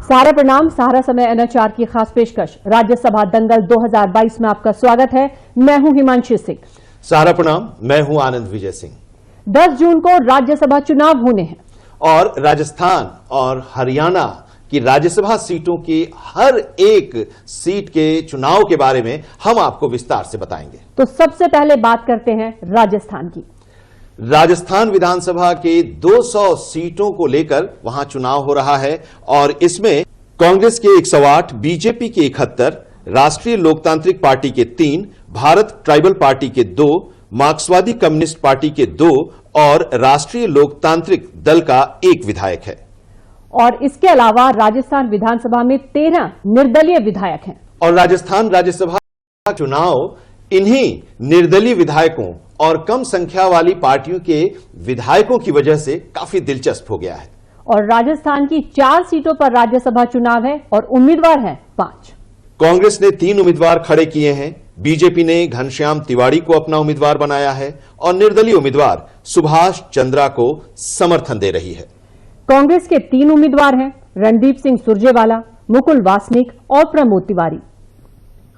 सारा प्रणाम। सारा समय NH4 की खास पेशकश राज्यसभा दंगल 2022 में आपका स्वागत है। मैं हूं हिमांशी सिंह। सारा प्रणाम, मैं हूं आनंद विजय सिंह। 10 जून को राज्यसभा चुनाव होने हैं और राजस्थान और हरियाणा की राज्यसभा सीटों की हर एक सीट के चुनाव के बारे में हम आपको विस्तार से बताएंगे। तो सबसे पहले बात करते हैं राजस्थान की। राजस्थान विधानसभा के 200 सीटों को लेकर वहां चुनाव हो रहा है और इसमें कांग्रेस के 108, बीजेपी के 71, राष्ट्रीय लोकतांत्रिक पार्टी के 3, भारत ट्राइबल पार्टी के 2, मार्क्सवादी कम्युनिस्ट पार्टी के 2 और राष्ट्रीय लोकतांत्रिक दल का 1 विधायक है। और इसके अलावा राजस्थान विधानसभा में 13 निर्दलीय विधायक हैं। और राजस्थान राज्यसभा चुनाव इन्हीं निर्दलीय विधायकों और कम संख्या वाली पार्टियों के विधायकों की वजह से काफी दिलचस्प हो गया है। और राजस्थान की 4 सीटों पर राज्यसभा चुनाव है और उम्मीदवार हैं 5। कांग्रेस ने 3 उम्मीदवार खड़े किए हैं, बीजेपी ने घनश्याम तिवारी को अपना उम्मीदवार बनाया है और निर्दलीय उम्मीदवार सुभाष चंद्रा को समर्थन दे रही है। कांग्रेस के 3 उम्मीदवार हैं, रणदीप सिंह सुरजेवाला, मुकुल वासनिक और प्रमोद तिवारी।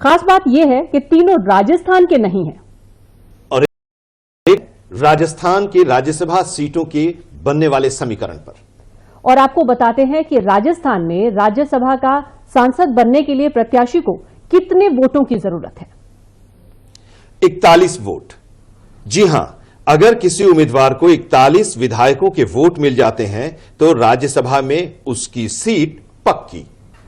खास बात यह है कि तीनों राजस्थान के नहीं हैं और एक राजस्थान की राज्यसभा सीटों के बनने वाले समीकरण पर। और आपको बताते हैं कि राजस्थान में राज्यसभा का सांसद बनने के लिए प्रत्याशी को कितने वोटों की जरूरत है? 41 वोट। जी हां, अगर किसी उम्मीदवार को 41 विधायकों के वोट मिल जाते हैं तो राज्यसभा में उसकी सीट पक्की।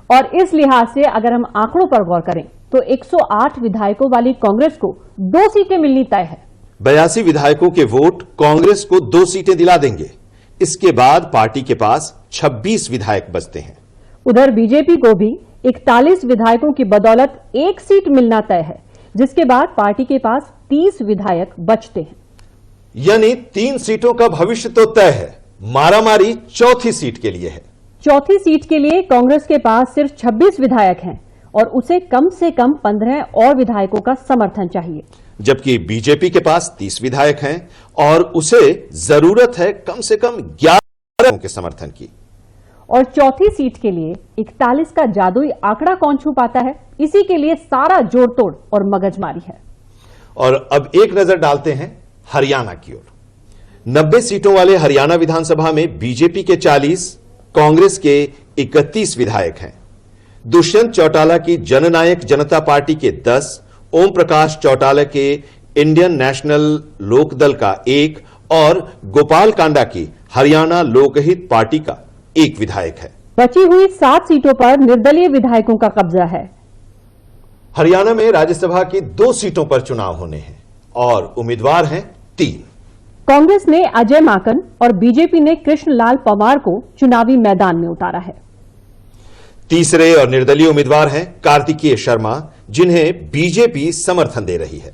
और इस लिहाज से अगर हम आंकड़ों पर गौर करें तो 108 विधायकों वाली कांग्रेस को 2 सीटें मिलनी तय है। 82 विधायकों के वोट कांग्रेस को 2 सीटें दिला देंगे। इसके बाद पार्टी के पास 26 विधायक बचते हैं। उधर बीजेपी को भी 41 विधायकों की बदौलत 1 सीट मिलना तय है, जिसके बाद पार्टी के पास 30 विधायक बचते हैं। यानी 3 सीटों का भविष्य तो तय है, मारामारी चौथी सीट के लिए है। चौथी सीट के लिए कांग्रेस के पास सिर्फ 26 विधायक हैं और उसे कम से कम 15 और विधायकों का समर्थन चाहिए, जबकि बीजेपी के पास 30 विधायक हैं और उसे जरूरत है कम से कम 11 के समर्थन की। और चौथी सीट के लिए 41 का जादुई आंकड़ा कौन छू पाता है, इसी के लिए सारा जोड़ तोड़ और मगजमारी है। और अब एक नजर डालते हैं हरियाणा की ओर। 90 सीटों वाले हरियाणा विधानसभा में बीजेपी के 40, कांग्रेस के 31 विधायक हैं। दुष्यंत चौटाला की जननायक जनता पार्टी के 10, ओम प्रकाश चौटाला के इंडियन नेशनल लोकदल का 1 और गोपाल कांडा की हरियाणा लोकहित पार्टी का 1 विधायक है। बची हुई 7 सीटों पर निर्दलीय विधायकों का कब्जा है। हरियाणा में राज्यसभा की 2 सीटों पर चुनाव होने हैं और उम्मीदवार हैं 3। कांग्रेस ने अजय माकन और बीजेपी ने कृष्णलाल पंवार को चुनावी मैदान में उतारा है। तीसरे और निर्दलीय उम्मीदवार हैं कार्तिकेय शर्मा, जिन्हें बीजेपी समर्थन दे रही है।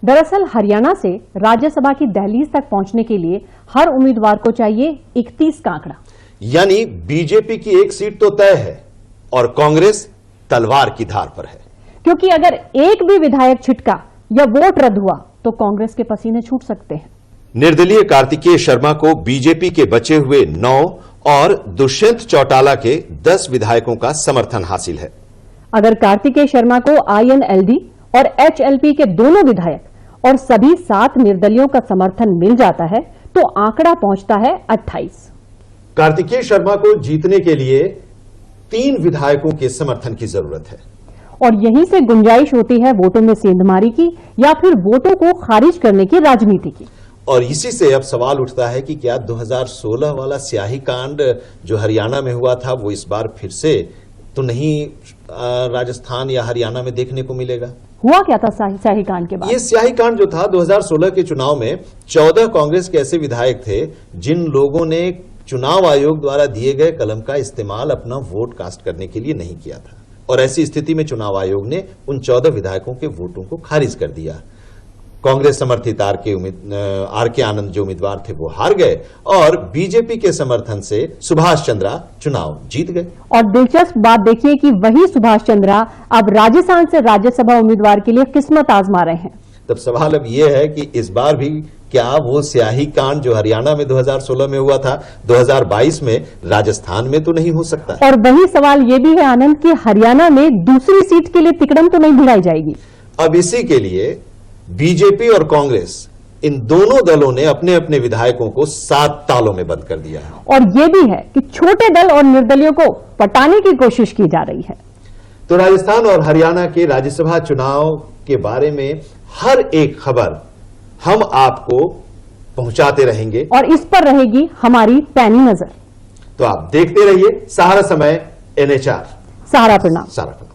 दरअसल हरियाणा से राज्यसभा की दहलीज तक पहुंचने के लिए हर उम्मीदवार को चाहिए 31 का आंकड़ा। यानी बीजेपी की 1 सीट तो तय है और कांग्रेस तलवार की धार पर है, क्योंकि अगर एक भी विधायक छिटका या वोट रद्द हुआ तो कांग्रेस के पसीने छूट सकते हैं। निर्दलीय कार्तिकेय शर्मा को बीजेपी के बचे हुए 9 और दुष्यंत चौटाला के 10 विधायकों का समर्थन हासिल है। अगर कार्तिकेय शर्मा को INLD और HLP के दोनों विधायक और सभी 7 निर्दलियों का समर्थन मिल जाता है तो आंकड़ा पहुंचता है 28। कार्तिकेय शर्मा को जीतने के लिए 3 विधायकों के समर्थन की जरूरत है और यहीं से गुंजाइश होती है वोटों में सेंधमारी की या फिर वोटों को खारिज करने की राजनीति की। और इसी से अब सवाल उठता है कि क्या 2016 वाला स्याही कांड जो हरियाणा में हुआ था वो इस बार फिर से तो नहीं राजस्थान या हरियाणा में देखने को मिलेगा? हुआ क्या था स्याही कांड के बाद? ये स्याही कांड जो था 2016 के चुनाव में 14 कांग्रेस के ऐसे विधायक थे जिन लोगों ने चुनाव आयोग द्वारा दिए गए कलम का इस्तेमाल अपना वोट कास्ट करने के लिए नहीं किया था और ऐसी स्थिति में चुनाव आयोग ने उन 14 विधायकों के वोटों को खारिज कर दिया। कांग्रेस समर्थित आर के आनंद जो उम्मीदवार थे वो हार गए और बीजेपी के समर्थन से सुभाष चंद्रा चुनाव जीत गए। और दिलचस्प बात देखिए कि वही सुभाष चंद्रा अब राजस्थान से राज्यसभा उम्मीदवार के लिए किस्मत आजमा रहे हैं। तब सवाल अब यह है कि इस बार भी क्या वो स्याही कांड जो हरियाणा में 2016 में हुआ था 2022 में राजस्थान में तो नहीं हो सकता? और वही सवाल ये भी है आनंद कि हरियाणा में दूसरी सीट के लिए तिकड़म तो नहीं भिड़ाई जाएगी। अब इसी के लिए बीजेपी और कांग्रेस इन दोनों दलों ने अपने अपने विधायकों को 7 तालों में बंद कर दिया है। और यह भी है कि छोटे दल और निर्दलियों को पटाने की कोशिश की जा रही है। तो राजस्थान और हरियाणा के राज्यसभा चुनाव के बारे में हर एक खबर हम आपको पहुंचाते रहेंगे और इस पर रहेगी हमारी पैनी नजर। तो आप देखते रहिए सहारा समय NHR। सहारा प्रणाम। सहारा प्रणाम।